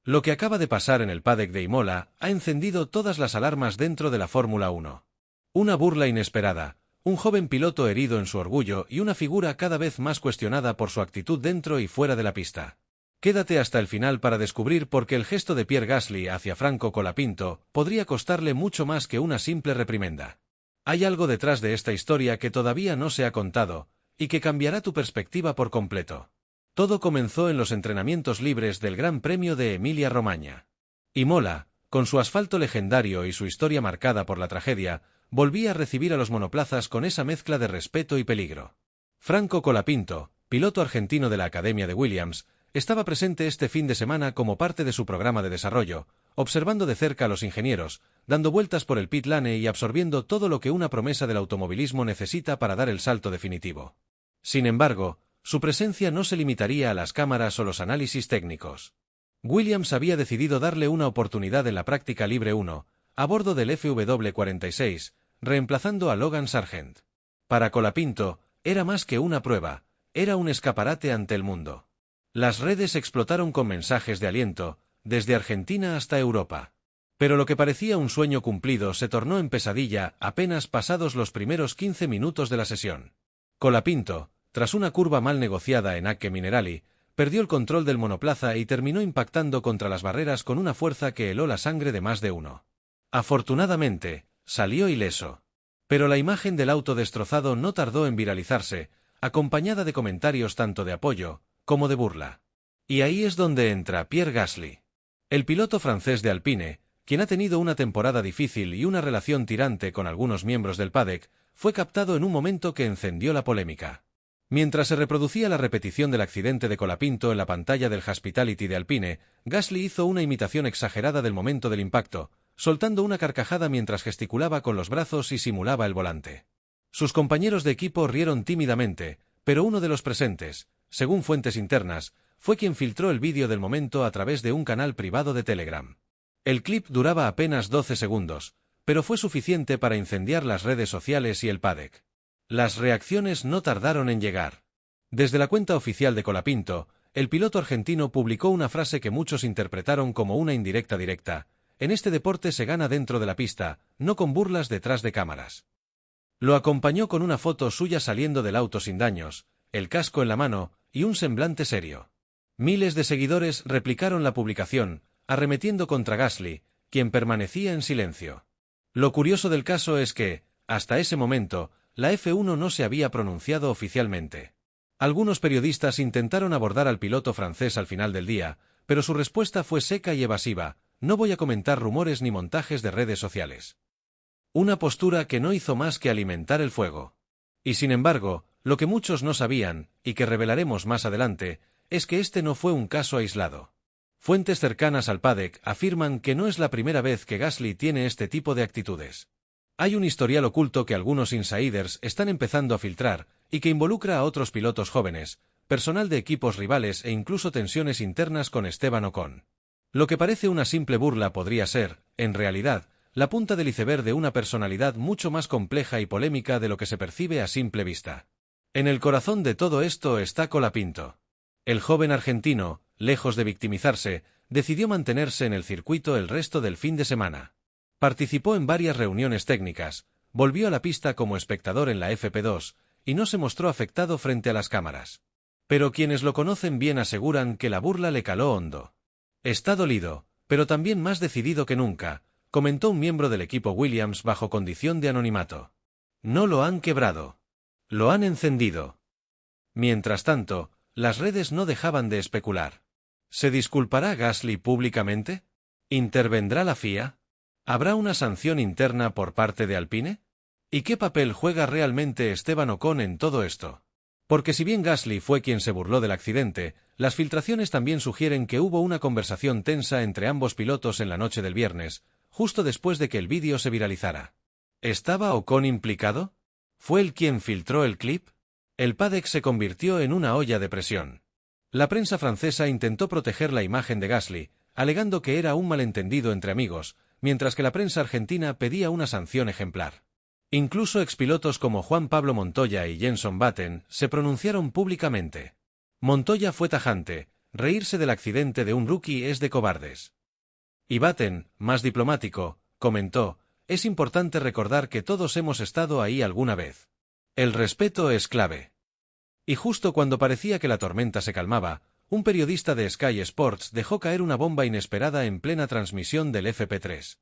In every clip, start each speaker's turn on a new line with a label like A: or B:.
A: Lo que acaba de pasar en el paddock de Imola ha encendido todas las alarmas dentro de la Fórmula 1. Una burla inesperada, un joven piloto herido en su orgullo y una figura cada vez más cuestionada por su actitud dentro y fuera de la pista. Quédate hasta el final para descubrir por qué el gesto de Pierre Gasly hacia Franco Colapinto podría costarle mucho más que una simple reprimenda. Hay algo detrás de esta historia que todavía no se ha contado, y que cambiará tu perspectiva por completo. Todo comenzó en los entrenamientos libres del Gran Premio de Emilia-Romagna. Imola, con su asfalto legendario y su historia marcada por la tragedia, volvía a recibir a los monoplazas con esa mezcla de respeto y peligro. Franco Colapinto, piloto argentino de la Academia de Williams, estaba presente este fin de semana como parte de su programa de desarrollo, observando de cerca a los ingenieros, dando vueltas por el pit lane y absorbiendo todo lo que una promesa del automovilismo necesita para dar el salto definitivo. Sin embargo, su presencia no se limitaría a las cámaras o los análisis técnicos. Williams había decidido darle una oportunidad en la práctica libre 1, a bordo del FW46, reemplazando a Logan Sargent. Para Colapinto, era más que una prueba, era un escaparate ante el mundo. Las redes explotaron con mensajes de aliento, desde Argentina hasta Europa. Pero lo que parecía un sueño cumplido se tornó en pesadilla apenas pasados los primeros 15 minutos de la sesión. Colapinto, tras una curva mal negociada en Acque Minerali, perdió el control del monoplaza y terminó impactando contra las barreras con una fuerza que heló la sangre de más de uno. Afortunadamente, salió ileso. Pero la imagen del auto destrozado no tardó en viralizarse, acompañada de comentarios tanto de apoyo como de burla. Y ahí es donde entra Pierre Gasly. El piloto francés de Alpine, quien ha tenido una temporada difícil y una relación tirante con algunos miembros del paddock, fue captado en un momento que encendió la polémica. Mientras se reproducía la repetición del accidente de Colapinto en la pantalla del Hospitality de Alpine, Gasly hizo una imitación exagerada del momento del impacto, soltando una carcajada mientras gesticulaba con los brazos y simulaba el volante. Sus compañeros de equipo rieron tímidamente, pero uno de los presentes, según fuentes internas, fue quien filtró el vídeo del momento a través de un canal privado de Telegram. El clip duraba apenas 12 segundos, pero fue suficiente para incendiar las redes sociales y el paddock. Las reacciones no tardaron en llegar. Desde la cuenta oficial de Colapinto, el piloto argentino publicó una frase que muchos interpretaron como una indirecta directa: en este deporte se gana dentro de la pista, no con burlas detrás de cámaras. Lo acompañó con una foto suya saliendo del auto sin daños, el casco en la mano y un semblante serio. Miles de seguidores replicaron la publicación, arremetiendo contra Gasly, quien permanecía en silencio. Lo curioso del caso es que, hasta ese momento, la F1 no se había pronunciado oficialmente. Algunos periodistas intentaron abordar al piloto francés al final del día, pero su respuesta fue seca y evasiva: no voy a comentar rumores ni montajes de redes sociales. Una postura que no hizo más que alimentar el fuego. Y sin embargo, lo que muchos no sabían, y que revelaremos más adelante, es que este no fue un caso aislado. Fuentes cercanas al paddock afirman que no es la primera vez que Gasly tiene este tipo de actitudes. Hay un historial oculto que algunos insiders están empezando a filtrar, y que involucra a otros pilotos jóvenes, personal de equipos rivales e incluso tensiones internas con Esteban Ocon. Lo que parece una simple burla podría ser, en realidad, la punta del iceberg de una personalidad mucho más compleja y polémica de lo que se percibe a simple vista. En el corazón de todo esto está Colapinto. El joven argentino, lejos de victimizarse, decidió mantenerse en el circuito el resto del fin de semana. Participó en varias reuniones técnicas, volvió a la pista como espectador en la FP2, y no se mostró afectado frente a las cámaras. Pero quienes lo conocen bien aseguran que la burla le caló hondo. Está dolido, pero también más decidido que nunca, comentó un miembro del equipo Williams bajo condición de anonimato. No lo han quebrado. Lo han encendido. Mientras tanto, las redes no dejaban de especular. ¿Se disculpará Gasly públicamente? ¿Intervendrá la FIA? ¿Habrá una sanción interna por parte de Alpine? ¿Y qué papel juega realmente Esteban Ocon en todo esto? Porque si bien Gasly fue quien se burló del accidente, las filtraciones también sugieren que hubo una conversación tensa entre ambos pilotos en la noche del viernes, justo después de que el vídeo se viralizara. ¿Estaba Ocon implicado? ¿Fue él quien filtró el clip? El paddock se convirtió en una olla de presión. La prensa francesa intentó proteger la imagen de Gasly, alegando que era un malentendido entre amigos, mientras que la prensa argentina pedía una sanción ejemplar. Incluso expilotos como Juan Pablo Montoya y Jenson Button se pronunciaron públicamente. Montoya fue tajante: reírse del accidente de un rookie es de cobardes. Y Batten, más diplomático, comentó, es importante recordar que todos hemos estado ahí alguna vez. El respeto es clave. Y justo cuando parecía que la tormenta se calmaba, un periodista de Sky Sports dejó caer una bomba inesperada en plena transmisión del FP3.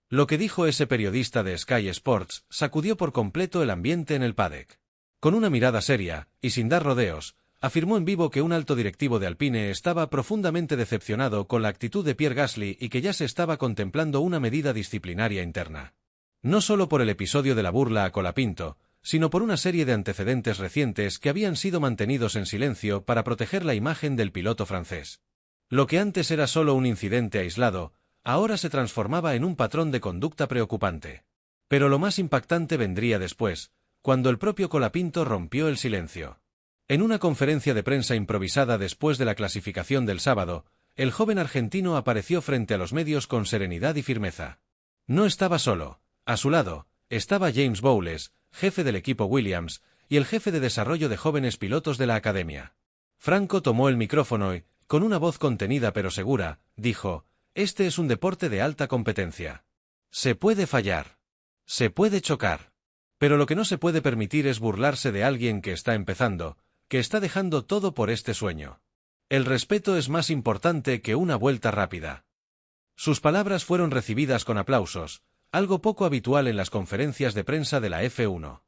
A: Lo que dijo ese periodista de Sky Sports sacudió por completo el ambiente en el paddock. Con una mirada seria, y sin dar rodeos, afirmó en vivo que un alto directivo de Alpine estaba profundamente decepcionado con la actitud de Pierre Gasly y que ya se estaba contemplando una medida disciplinaria interna. No solo por el episodio de la burla a Colapinto, sino por una serie de antecedentes recientes que habían sido mantenidos en silencio para proteger la imagen del piloto francés. Lo que antes era solo un incidente aislado, ahora se transformaba en un patrón de conducta preocupante. Pero lo más impactante vendría después, cuando el propio Colapinto rompió el silencio. En una conferencia de prensa improvisada después de la clasificación del sábado, el joven argentino apareció frente a los medios con serenidad y firmeza. No estaba solo. A su lado, estaba James Bowles, jefe del equipo Williams, y el jefe de desarrollo de jóvenes pilotos de la academia. Franco tomó el micrófono y, con una voz contenida pero segura, dijo, «Este es un deporte de alta competencia. Se puede fallar. Se puede chocar. Pero lo que no se puede permitir es burlarse de alguien que está empezando, que está dejando todo por este sueño. El respeto es más importante que una vuelta rápida». Sus palabras fueron recibidas con aplausos, algo poco habitual en las conferencias de prensa de la F1.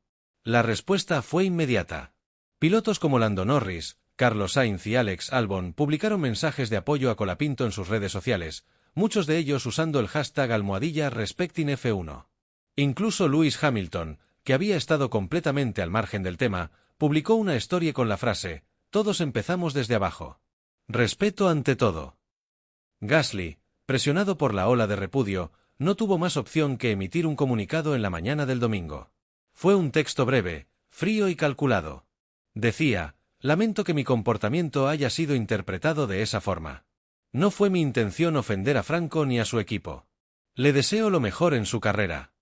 A: La respuesta fue inmediata. Pilotos como Lando Norris, Carlos Sainz y Alex Albon publicaron mensajes de apoyo a Colapinto en sus redes sociales, muchos de ellos usando el hashtag #RespectingF1. Incluso Lewis Hamilton, que había estado completamente al margen del tema, publicó una story con la frase, «Todos empezamos desde abajo. Respeto ante todo». Gasly, presionado por la ola de repudio, no tuvo más opción que emitir un comunicado en la mañana del domingo. Fue un texto breve, frío y calculado. Decía, «Lamento que mi comportamiento haya sido interpretado de esa forma. No fue mi intención ofender a Franco ni a su equipo. Le deseo lo mejor en su carrera».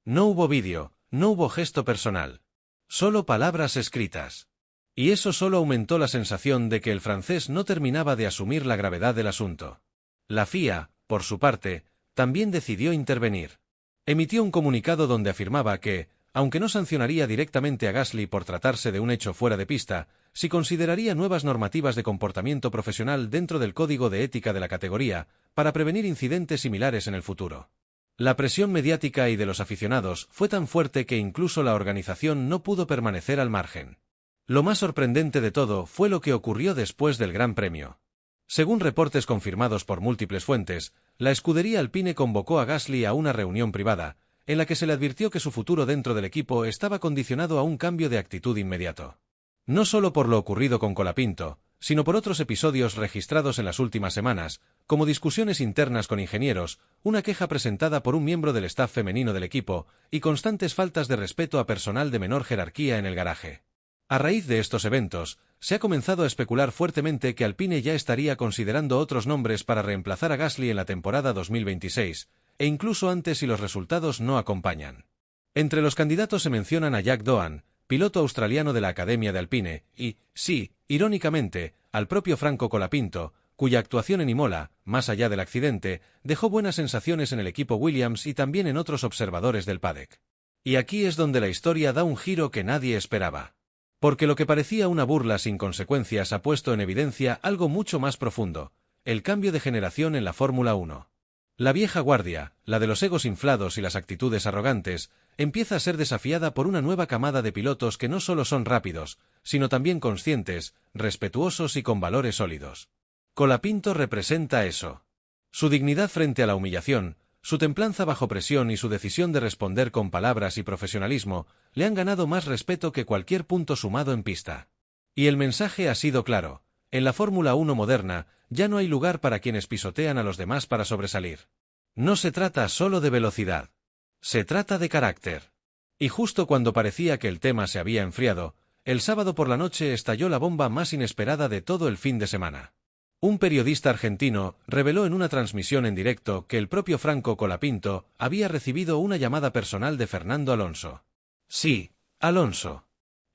A: No hubo vídeo, no hubo gesto personal. Solo palabras escritas. Y eso solo aumentó la sensación de que el francés no terminaba de asumir la gravedad del asunto. La FIA, por su parte, también decidió intervenir. Emitió un comunicado donde afirmaba que, aunque no sancionaría directamente a Gasly por tratarse de un hecho fuera de pista, sí consideraría nuevas normativas de comportamiento profesional dentro del código de ética de la categoría, para prevenir incidentes similares en el futuro. La presión mediática y de los aficionados fue tan fuerte que incluso la organización no pudo permanecer al margen. Lo más sorprendente de todo fue lo que ocurrió después del Gran Premio. Según reportes confirmados por múltiples fuentes, la escudería Alpine convocó a Gasly a una reunión privada, en la que se le advirtió que su futuro dentro del equipo estaba condicionado a un cambio de actitud inmediato. No solo por lo ocurrido con Colapinto, sino por otros episodios registrados en las últimas semanas, como discusiones internas con ingenieros, una queja presentada por un miembro del staff femenino del equipo, y constantes faltas de respeto a personal de menor jerarquía en el garaje. A raíz de estos eventos, se ha comenzado a especular fuertemente que Alpine ya estaría considerando otros nombres para reemplazar a Gasly en la temporada 2026, e incluso antes si los resultados no acompañan. Entre los candidatos se mencionan a Jack Doan, piloto australiano de la Academia de Alpine, y, sí, irónicamente, al propio Franco Colapinto, cuya actuación en Imola, más allá del accidente, dejó buenas sensaciones en el equipo Williams y también en otros observadores del paddock. Y aquí es donde la historia da un giro que nadie esperaba. Porque lo que parecía una burla sin consecuencias ha puesto en evidencia algo mucho más profundo, el cambio de generación en la Fórmula 1. La vieja guardia, la de los egos inflados y las actitudes arrogantes, empieza a ser desafiada por una nueva camada de pilotos que no solo son rápidos, sino también conscientes, respetuosos y con valores sólidos. Colapinto representa eso. Su dignidad frente a la humillación, su templanza bajo presión y su decisión de responder con palabras y profesionalismo le han ganado más respeto que cualquier punto sumado en pista. Y el mensaje ha sido claro. En la Fórmula 1 moderna, ya no hay lugar para quienes pisotean a los demás para sobresalir. No se trata solo de velocidad. Se trata de carácter. Y justo cuando parecía que el tema se había enfriado, el sábado por la noche estalló la bomba más inesperada de todo el fin de semana. Un periodista argentino reveló en una transmisión en directo que el propio Franco Colapinto había recibido una llamada personal de Fernando Alonso. Sí, Alonso.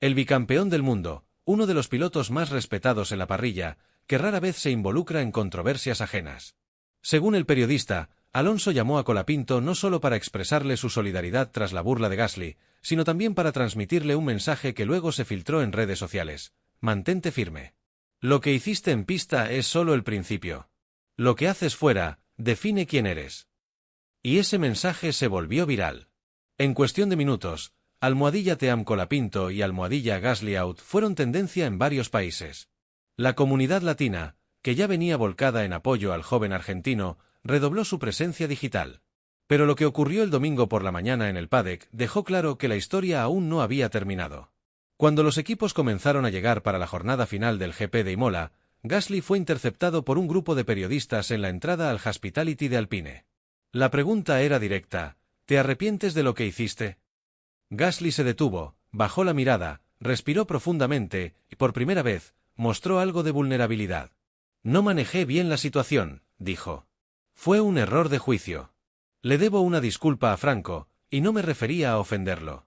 A: El bicampeón del mundo, uno de los pilotos más respetados en la parrilla, que rara vez se involucra en controversias ajenas. Según el periodista, Alonso llamó a Colapinto no solo para expresarle su solidaridad tras la burla de Gasly, sino también para transmitirle un mensaje que luego se filtró en redes sociales: mantente firme. Lo que hiciste en pista es solo el principio. Lo que haces fuera, define quién eres. Y ese mensaje se volvió viral. En cuestión de minutos, almohadilla Team Colapinto y almohadilla Gasly Out fueron tendencia en varios países. La comunidad latina, que ya venía volcada en apoyo al joven argentino, redobló su presencia digital. Pero lo que ocurrió el domingo por la mañana en el paddock dejó claro que la historia aún no había terminado. Cuando los equipos comenzaron a llegar para la jornada final del GP de Imola, Gasly fue interceptado por un grupo de periodistas en la entrada al Hospitality de Alpine. La pregunta era directa: ¿te arrepientes de lo que hiciste? Gasly se detuvo, bajó la mirada, respiró profundamente y por primera vez mostró algo de vulnerabilidad. No manejé bien la situación, dijo. Fue un error de juicio. Le debo una disculpa a Franco, y no me refería a ofenderlo.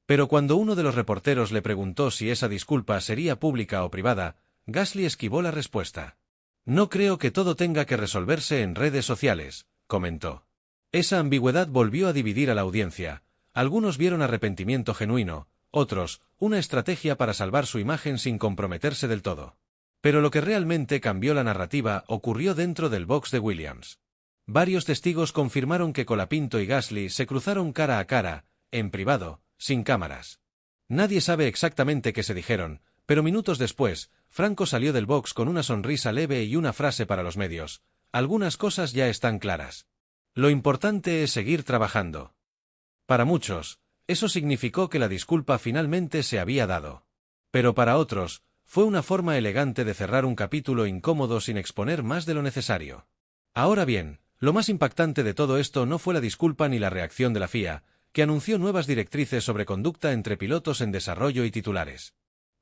A: Pero cuando uno de los reporteros le preguntó si esa disculpa sería pública o privada, Gasly esquivó la respuesta. No creo que todo tenga que resolverse en redes sociales, comentó. Esa ambigüedad volvió a dividir a la audiencia. Algunos vieron arrepentimiento genuino, otros, una estrategia para salvar su imagen sin comprometerse del todo. Pero lo que realmente cambió la narrativa ocurrió dentro del box de Williams. Varios testigos confirmaron que Colapinto y Gasly se cruzaron cara a cara, en privado, sin cámaras. Nadie sabe exactamente qué se dijeron, pero minutos después, Franco salió del box con una sonrisa leve y una frase para los medios: algunas cosas ya están claras. Lo importante es seguir trabajando. Para muchos, eso significó que la disculpa finalmente se había dado. Pero para otros, fue una forma elegante de cerrar un capítulo incómodo sin exponer más de lo necesario. Ahora bien, lo más impactante de todo esto no fue la disculpa ni la reacción de la FIA, que anunció nuevas directrices sobre conducta entre pilotos en desarrollo y titulares.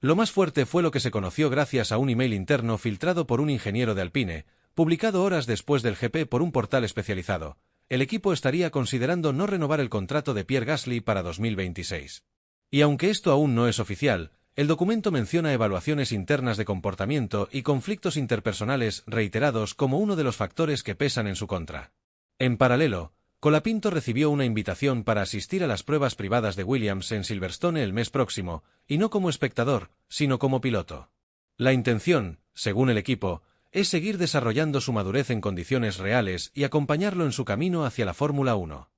A: Lo más fuerte fue lo que se conoció gracias a un email interno filtrado por un ingeniero de Alpine, publicado horas después del GP por un portal especializado. El equipo estaría considerando no renovar el contrato de Pierre Gasly para 2026. Y aunque esto aún no es oficial, el documento menciona evaluaciones internas de comportamiento y conflictos interpersonales reiterados como uno de los factores que pesan en su contra. En paralelo, Colapinto recibió una invitación para asistir a las pruebas privadas de Williams en Silverstone el mes próximo, y no como espectador, sino como piloto. La intención, según el equipo, es seguir desarrollando su madurez en condiciones reales y acompañarlo en su camino hacia la Fórmula 1.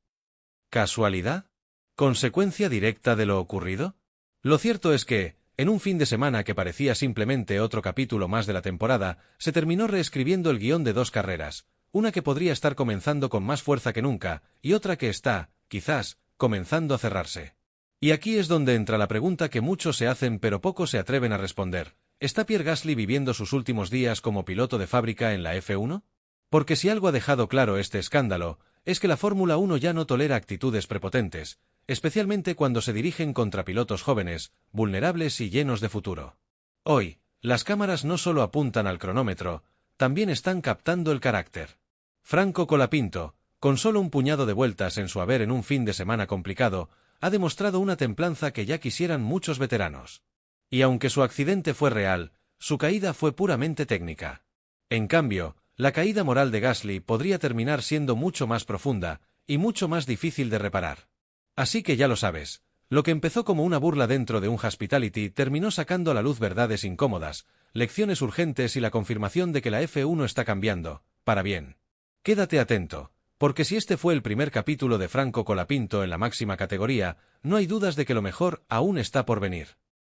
A: ¿Casualidad? ¿Consecuencia directa de lo ocurrido? Lo cierto es que, en un fin de semana que parecía simplemente otro capítulo más de la temporada, se terminó reescribiendo el guión de dos carreras, una que podría estar comenzando con más fuerza que nunca, y otra que está, quizás, comenzando a cerrarse. Y aquí es donde entra la pregunta que muchos se hacen pero pocos se atreven a responder: ¿está Pierre Gasly viviendo sus últimos días como piloto de fábrica en la F1? Porque si algo ha dejado claro este escándalo, es que la Fórmula 1 ya no tolera actitudes prepotentes, especialmente cuando se dirigen contra pilotos jóvenes, vulnerables y llenos de futuro. Hoy, las cámaras no solo apuntan al cronómetro, también están captando el carácter. Franco Colapinto, con solo un puñado de vueltas en su haber en un fin de semana complicado, ha demostrado una templanza que ya quisieran muchos veteranos. Y aunque su accidente fue real, su caída fue puramente técnica. En cambio, la caída moral de Gasly podría terminar siendo mucho más profunda y mucho más difícil de reparar. Así que ya lo sabes, lo que empezó como una burla dentro de un hospitality terminó sacando a la luz verdades incómodas, lecciones urgentes y la confirmación de que la F1 está cambiando, para bien. Quédate atento, porque si este fue el primer capítulo de Franco Colapinto en la máxima categoría, no hay dudas de que lo mejor aún está por venir.